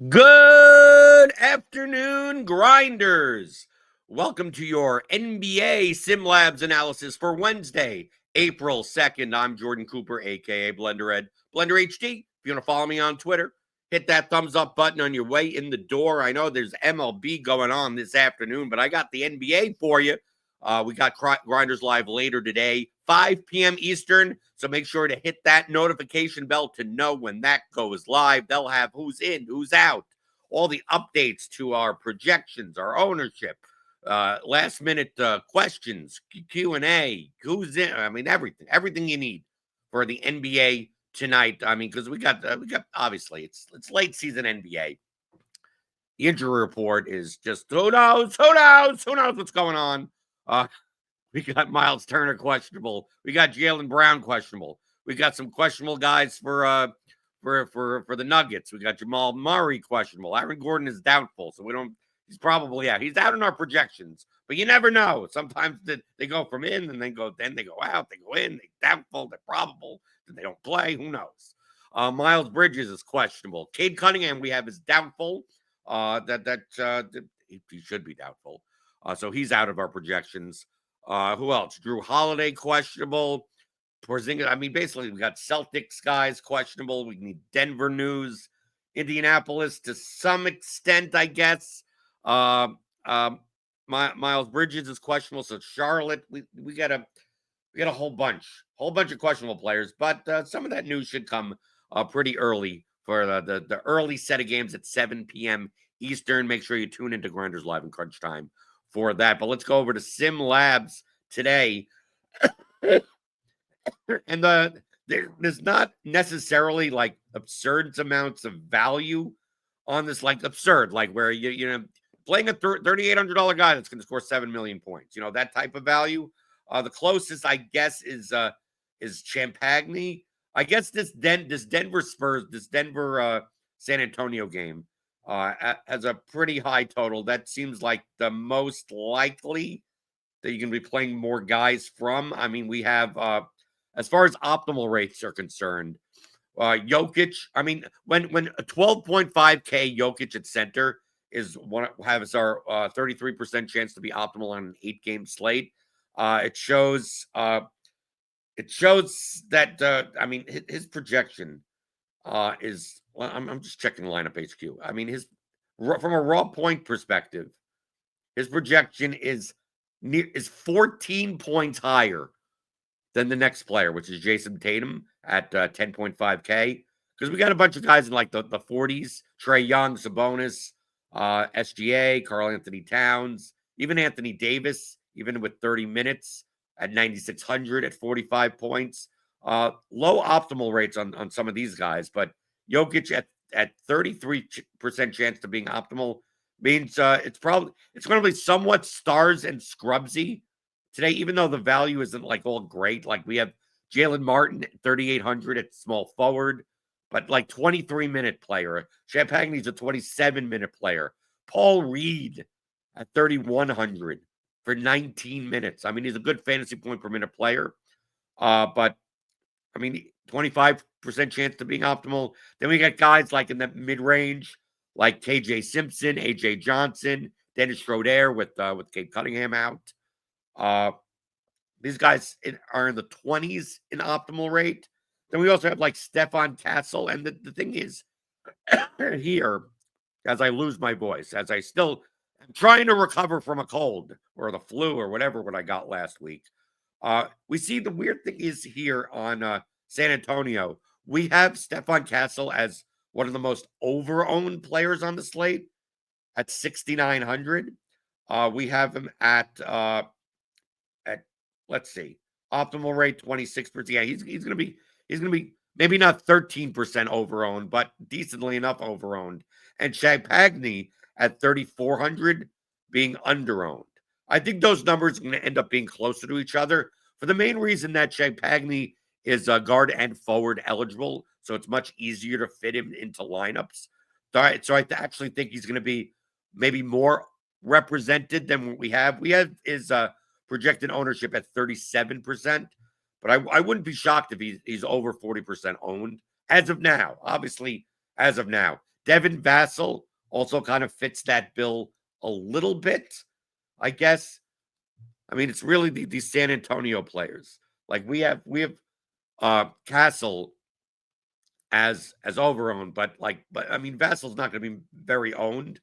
Good afternoon, grinders. Welcome to your NBA SimLabs analysis for Wednesday, April 2nd. I'm Jordan Cooper, aka BlenderHD, BlenderHD. If you want to follow me on Twitter, hit that thumbs up button on your way in the door. I know there's MLB going on this afternoon, but I got the NBA for you. We got Grinders Live later today, 5 p.m. Eastern. So make sure to hit that notification bell to know when that goes live. They'll have who's in, who's out, all the updates to our projections, our ownership, last minute questions, Q&A, who's in. I mean, everything you need for the NBA tonight. I mean, because we got obviously it's late season NBA. The injury report is just who knows what's going on. We got Miles Turner questionable. We got Jaylen Brown questionable. We got some questionable guys for the Nuggets. We got Jamal Murray questionable. Aaron Gordon is doubtful, so we don't. He's probably out. He's out in our projections, but you never know. Sometimes they go from in and then they go out. They go in. They doubtful. They're probable. Then they don't play. Who knows? Miles Bridges is questionable. Cade Cunningham we have is doubtful. He should be doubtful. So he's out of our projections. Who else? Drew Holiday questionable. Porzingis. I mean, basically, we got Celtics guys questionable. We need Denver news. Indianapolis to some extent, I guess. Miles Bridges is questionable. So Charlotte, we got a whole bunch of questionable players. But some of that news should come pretty early for the early set of games at 7 p.m. Eastern. Make sure you tune into Grinders Live in crunch time for that. But let's go over to SimLabs today. And there's not necessarily like absurd amounts of value on this, like absurd, like where you know playing a $3,800 guy that's going to score 7 million points, that type of value. The closest, I guess, is Champagne. I guess this Denver San Antonio game has a pretty high total. That seems like the most likely that you can be playing more guys from. I mean, we have as far as optimal rates are concerned, Jokic. I mean, when a 12.5K Jokic at center is has our 33% chance to be optimal on an 8-game slate. It shows that I mean his projection is. Well, I'm just checking lineup HQ. I mean from a raw point perspective, his projection is 14 points higher than the next player, which is Jason Tatum at 10.5K. Because we got a bunch of guys in like the 40s: Trae Young, Sabonis, SGA, Karl Anthony Towns, even Anthony Davis, even with 30 minutes at 9,600 at 45 points. Low optimal rates on some of these guys, but Jokic at 33% chance to being optimal means it's going to be somewhat stars and scrubsy today, even though the value isn't like all great. Like we have Jalen Martin at 3,800 at small forward, but like 23-minute player. Champagne's a 27-minute player. Paul Reed at 3,100 for 19 minutes. I mean, he's a good fantasy point per minute player. But I mean, 25% chance to being optimal. Then we got guys like in the mid-range, like KJ Simpson, AJ Johnson, Dennis Schroeder with Cade Cunningham out. These guys are in the 20s in optimal rate. Then we also have like Stefan Castle. And the thing is, here, as I lose my voice, as I still am trying to recover from a cold or the flu or whatever what I got last week, we see the weird thing is here on San Antonio, we have Stefan Castle as one of the most over-owned players on the slate at 6,900. We have him at let's see, optimal rate 26%. Yeah, he's gonna be maybe not 13% over-owned, but decently enough over-owned. And Champagne at 3,400 being under-owned. I think those numbers are going to end up being closer to each other for the main reason that Champagne is guard and forward eligible, so it's much easier to fit him into lineups. So I actually think he's going to be maybe more represented than what we have. We have his projected ownership at 37%, but I wouldn't be shocked if he's over 40% owned as of now. Obviously, as of now, Devin Vassell also kind of fits that bill a little bit, I guess. I mean, it's really these San Antonio players. Like we have Castle as overowned, but I mean Vassell's not going to be very owned.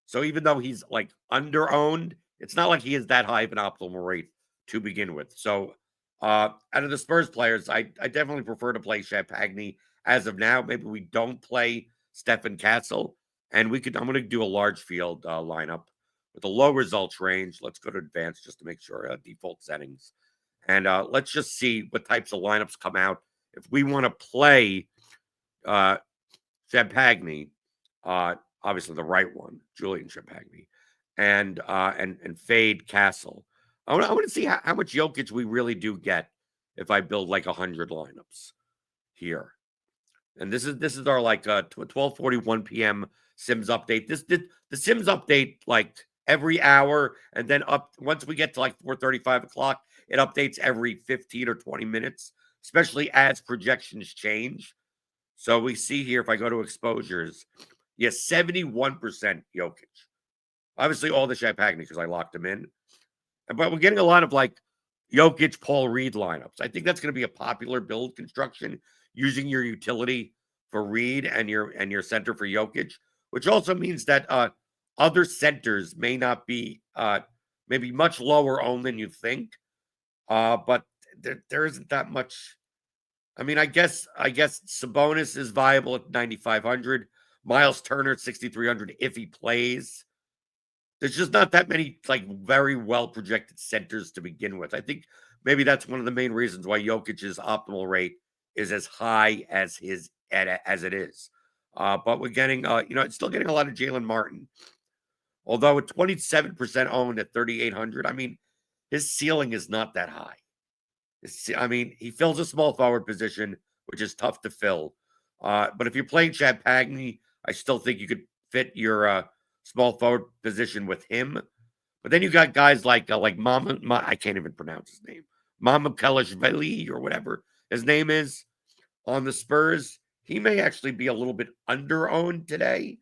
So even though he's like underowned, it's not like he is that high of an optimal rate to begin with. So out of the Spurs players, I definitely prefer to play Champagny as of now. Maybe we don't play Stephen Castle, and I'm going to do a large field lineup with a low results range. Let's go to advanced just to make sure default settings, and let's just see what types of lineups come out if we want to play Champagny, obviously the right one, Julian Champagny, and fade Castle. I want to see how much Jokic we really do get if I build like 100 lineups here. And this is our like 12:41 p.m. Sims update. The Sims update like every hour, and then up once we get to like 4:35 o'clock, it updates every 15 or 20 minutes, especially as projections change. So we see here, if I go to exposures, yes, 71% Jokic. Obviously, all the Champagny because I locked him in. But we're getting a lot of like Jokic, Paul Reed lineups. I think that's going to be a popular build construction using your utility for Reed and your center for Jokic, which also means that other centers may not be maybe much lower owned than you think. But there isn't that much. I mean, I guess Sabonis is viable at 9,500. Miles Turner at 6,300 if he plays. There's just not that many like very well projected centers to begin with. I think maybe that's one of the main reasons why Jokic's optimal rate is as high as as it is. But we're getting it's still getting a lot of Jalen Martin. Although at 27% owned at 3,800, I mean, his ceiling is not that high. I mean, he fills a small forward position, which is tough to fill. But if you're playing Champagny, I still think you could fit your small forward position with him. But then you got guys like Mama, I can't even pronounce his name, Mama Kelishvili or whatever his name is on the Spurs. He may actually be a little bit under-owned today,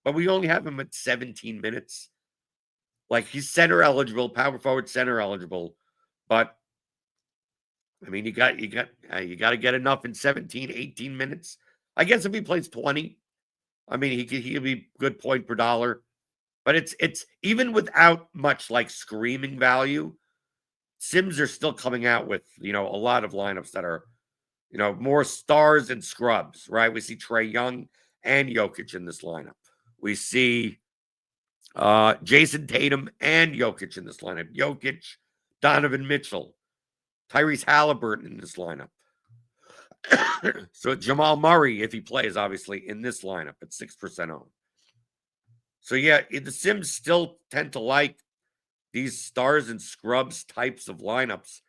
but we only have him at 17 minutes. Like he's center eligible, power forward center eligible, but I mean, you got to get enough in 17, 18 minutes. I guess if he plays 20, I mean, he could be good point per dollar. But it's even without much like screaming value, Sims are still coming out with, a lot of lineups that are, more stars and scrubs, right? We see Trae Young and Jokic in this lineup. We see Jason Tatum and Jokic in this lineup. Jokic, Donovan Mitchell, Tyrese Halliburton in this lineup. So Jamal Murray, if he plays, obviously, in this lineup at 6% owned. So yeah, the Sims still tend to like these stars and scrubs types of lineups,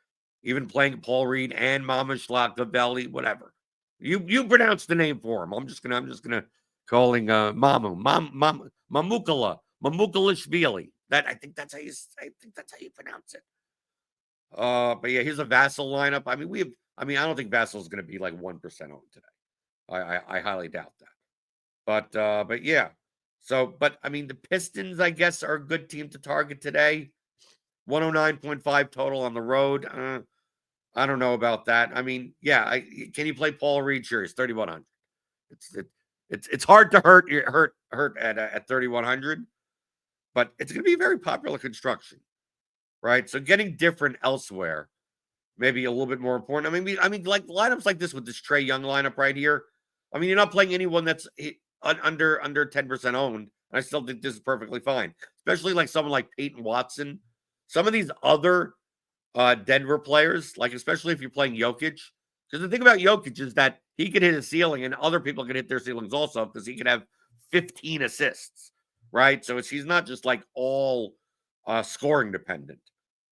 even playing Paul Reed and Mama Shlakavelli, whatever. You pronounce the name for him. I'm just gonna calling Mamukala Mamukalishvili. I think that's how you pronounce it. But yeah, here's a Vassell lineup. I mean, I don't think Vassell is going to be like 1% owned today. I highly doubt that. But yeah. So, but I mean, the Pistons, I guess, are a good team to target today. 109.5 total on the road. I don't know about that. I mean, yeah, can you play Paul Reed? Sure, he's 3,100. It's hard to hurt at 3,100, but it's going to be a very popular construction, right? So getting different elsewhere, maybe a little bit more important. I mean, like lineups like this with this Trae Young lineup right here. I mean, you're not playing anyone that's under 10% owned. And I still think this is perfectly fine, especially like someone like Peyton Watson. Some of these other Denver players, like especially if you're playing Jokic, because the thing about Jokic is that he can hit a ceiling and other people can hit their ceilings also because he can have 15 assists, right? So he's not just like all scoring dependent.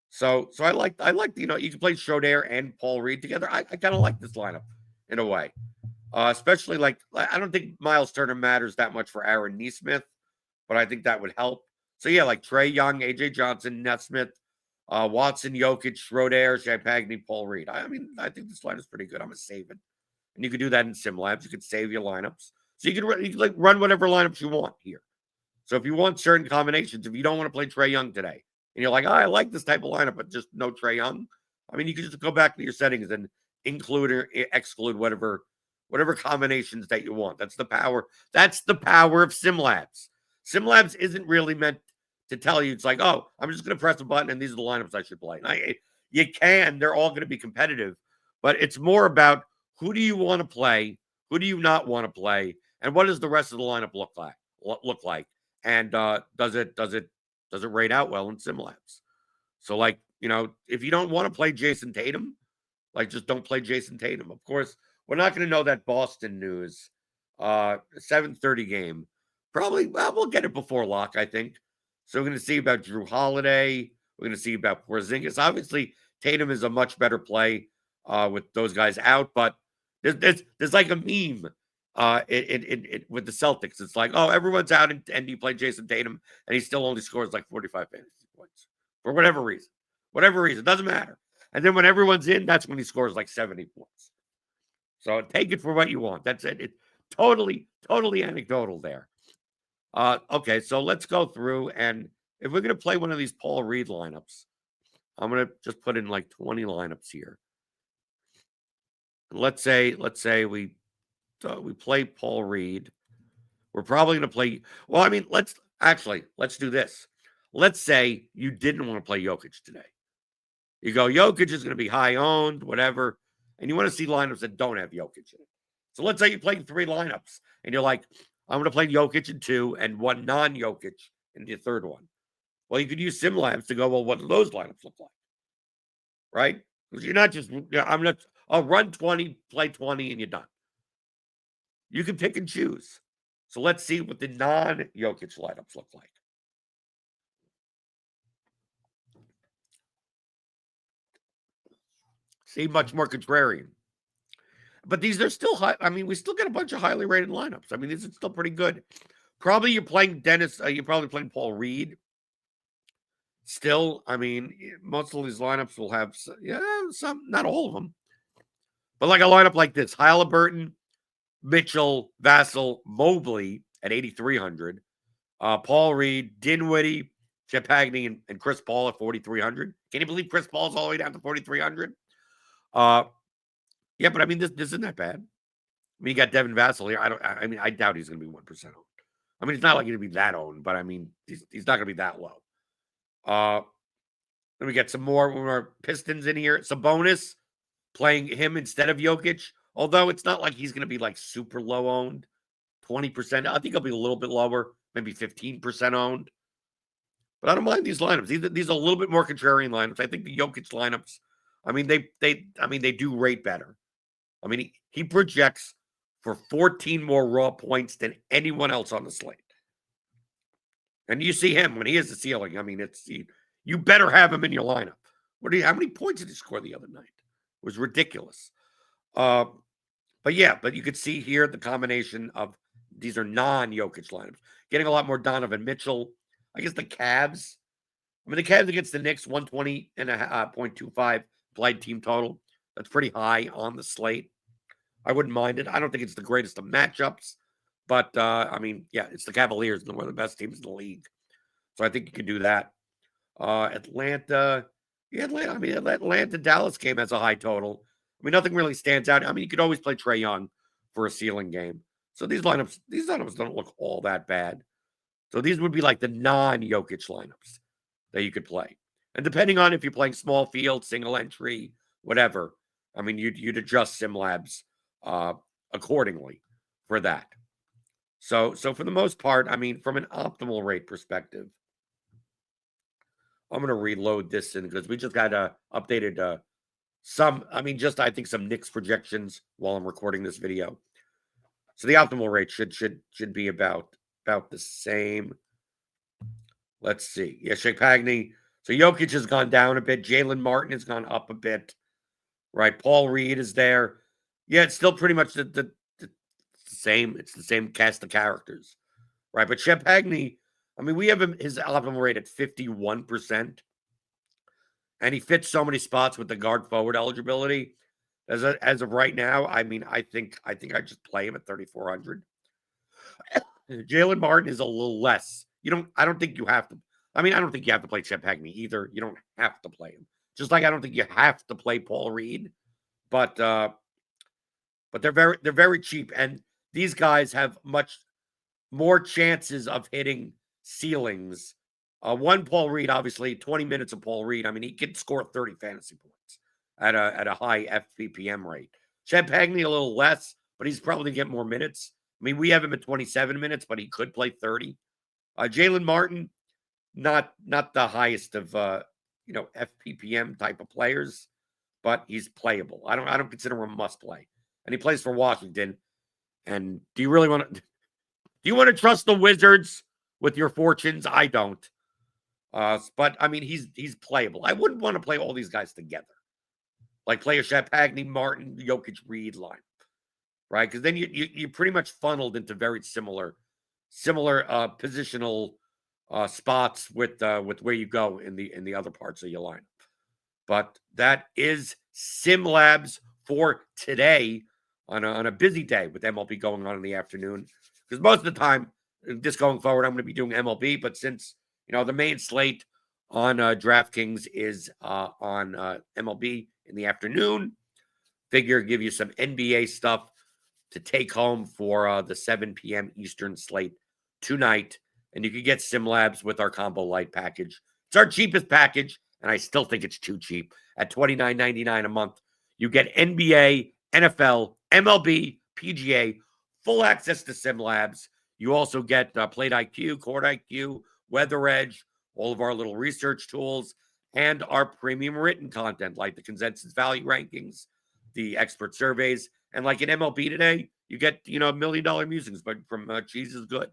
So I like you can play Schroeder and Paul Reed together. I kind of like this lineup in a way. Especially like I don't think Miles Turner matters that much for Aaron Nesmith, but I think that would help. So yeah, like Trae Young, AJ Johnson, Nesmith, Watson, Jokic, Schroeder, Champagny, Paul Reed. I mean, I think this line is pretty good. I'm gonna save it, and you could do that in SimLabs. You could save your lineups. So you can like run whatever lineups you want here. So if you want certain combinations, if you don't want to play Trae Young today, and you're like, oh, I like this type of lineup, but just no Trae Young, I mean, you can just go back to your settings and include or exclude whatever combinations that you want. That's the power. That's the power of SimLabs. SimLabs isn't really meant to tell you. It's like, oh, I'm just going to press a button and these are the lineups I should play. You can. They're all going to be competitive, but it's more about who do you want to play, who do you not want to play, and what does the rest of the lineup look like? And does it rate out well in SimLabs? So, like, if you don't want to play Jason Tatum, like, just don't play Jason Tatum. Of course, we're not going to know that Boston news. 7:30 game. Probably, well, we'll get it before lock, I think. So we're going to see about Drew Holiday. We're going to see about Porzingis. Obviously, Tatum is a much better play with those guys out, but there's like a meme with the Celtics. It's like, oh, everyone's out and you play Jason Tatum, and he still only scores like 45 fantasy points for whatever reason. Whatever reason, doesn't matter. And then when everyone's in, that's when he scores like 70 points. So take it for what you want. That's it. It's totally anecdotal there. Okay, so let's go through, and if we're going to play one of these Paul Reed lineups, I'm going to just put in like 20 lineups here. Let's say we play Paul Reed. We're probably going to play. Well, I mean, let's do this. Let's say you didn't want to play Jokic today. You go, Jokic is going to be high owned, whatever, and you want to see lineups that don't have Jokic in it. So let's say you're playing 3 lineups, and you're like, I'm going to play Jokic in 2 and 1 non-Jokic in the third one. Well, you could use SimLabs to go, well, what do those lineups look like? Right? Because you're not just, I'll run 20, play 20, and you're done. You can pick and choose. So let's see what the non-Jokic lineups look like. See, much more contrarian. But these are still high. I mean, we still get a bunch of highly rated lineups. I mean, these are still pretty good. Probably you're playing Dennis. You're probably playing Paul Reed. Still, I mean, most of these lineups will have, some, not all of them. But like a lineup like this, Halliburton, Mitchell, Vassell, Mobley at 8,300. Paul Reed, Dinwiddie, Chet Hagney, and Chris Paul at 4,300. Can you believe Chris Paul's all the way down to 4,300? Yeah, but I mean, this isn't that bad. I mean, you got Devin Vassell here. I doubt he's going to be 1% owned. I mean, it's not like he's going to be that owned, but I mean, he's not going to be that low. Then we get some more Pistons in here. Sabonis playing him instead of Jokic. Although it's not like he's going to be like super low owned, 20%. I think he'll be a little bit lower, maybe 15% owned. But I don't mind these lineups. These are a little bit more contrarian lineups. I think the Jokic lineups, I mean, they do rate better. I mean, he projects for 14 more raw points than anyone else on the slate. And you see him when he has the ceiling. I mean, you better have him in your lineup. How many points did he score the other night? It was ridiculous. But you could see here the combination of these are non-Jokic lineups. Getting a lot more Donovan Mitchell. I guess the Cavs. I mean, the Cavs against the Knicks, 120.25 implied team total. That's pretty high on the slate. I wouldn't mind it. I don't think it's the greatest of matchups. But, I mean, yeah, it's the Cavaliers, one of the best teams in the league. So I think you can do that. Atlanta. Yeah, Atlanta-Dallas game has a high total. I mean, nothing really stands out. I mean, you could always play Trae Young for a ceiling game. So these lineups don't look all that bad. So these would be like the non-Jokic lineups that you could play. And depending on if you're playing small field, single entry, whatever, I mean, you'd adjust SimLabs accordingly for that. So for the most part, I mean, from an optimal rate perspective, I'm going to reload this in because we just got updated I think some Knicks projections while I'm recording this video. So the optimal rate should be about the same. Let's see. Yeah, Hagney. So Jokic has gone down a bit. Jalen Martin has gone up a bit. Right. Paul Reed is there. Yeah, it's still pretty much the same. It's the same cast of characters. Right. But Chet Hagney, I mean, we have his optimal rate at 51%. And he fits so many spots with the guard forward eligibility. As of right now, I mean, I think I just play him at 3,400. Jalen Martin is a little less. I don't think you have to. I mean, I don't think you have to play Champagne either. You don't have to play him. Just like I don't think you have to play Paul Reed. But they're very cheap, and these guys have much more chances of hitting ceilings. One Paul Reed, obviously, 20 minutes of Paul Reed. I mean, he can score 30 fantasy points at a high FPPM rate. Champagne a little less, but he's probably get more minutes. I mean, we have him at 27 minutes, but he could play 30. Jalen Martin, not the highest of FPPM type of players, but he's playable. I don't consider him a must play, and he plays for Washington. And do you really want to? Do you want to trust the Wizards with your fortunes? I don't. But I mean, he's playable. I wouldn't want to play all these guys together, like play a Champagne, Martin, Jokic, Reed line, right? Because then you pretty much funneled into very similar positional spots with where you go in the other parts of your line. But that is SimLabs for today on a busy day with MLB going on in the afternoon. Because most of the time, just going forward, I'm going to be doing MLB. But since the main slate on DraftKings is on MLB in the afternoon, figure give you some NBA stuff to take home for the 7 p.m. Eastern slate tonight. And you can get SimLabs with our Combo Light package. It's our cheapest package, and I still think it's too cheap. At $29.99 a month, you get NBA, NFL, MLB, PGA, full access to SimLabs. You also get Plate IQ, Court IQ, Weather Edge, all of our little research tools, and our premium written content like the consensus value rankings, the expert surveys, and like in MLB today, you get $1 million musings, but from Cheese is Good,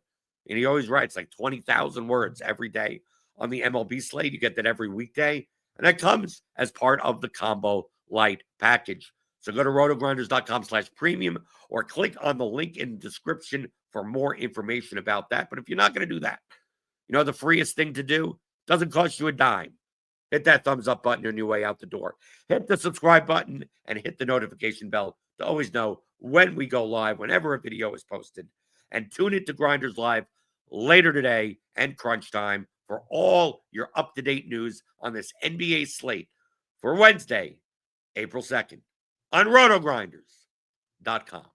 and he always writes like 20,000 words every day on the MLB slate. You get that every weekday, and that comes as part of the Combo Light package. So go to rotogrinders.com/premium or click on the link in the description for more information about that. But if you're not going to do that, the freest thing to do doesn't cost you a dime. Hit that thumbs up button on your way out the door. Hit the subscribe button and hit the notification bell to always know when we go live, whenever a video is posted. And tune in to Grinders Live later today and crunch time for all your up-to-date news on this NBA slate for Wednesday, April 2nd on RotoGrinders.com.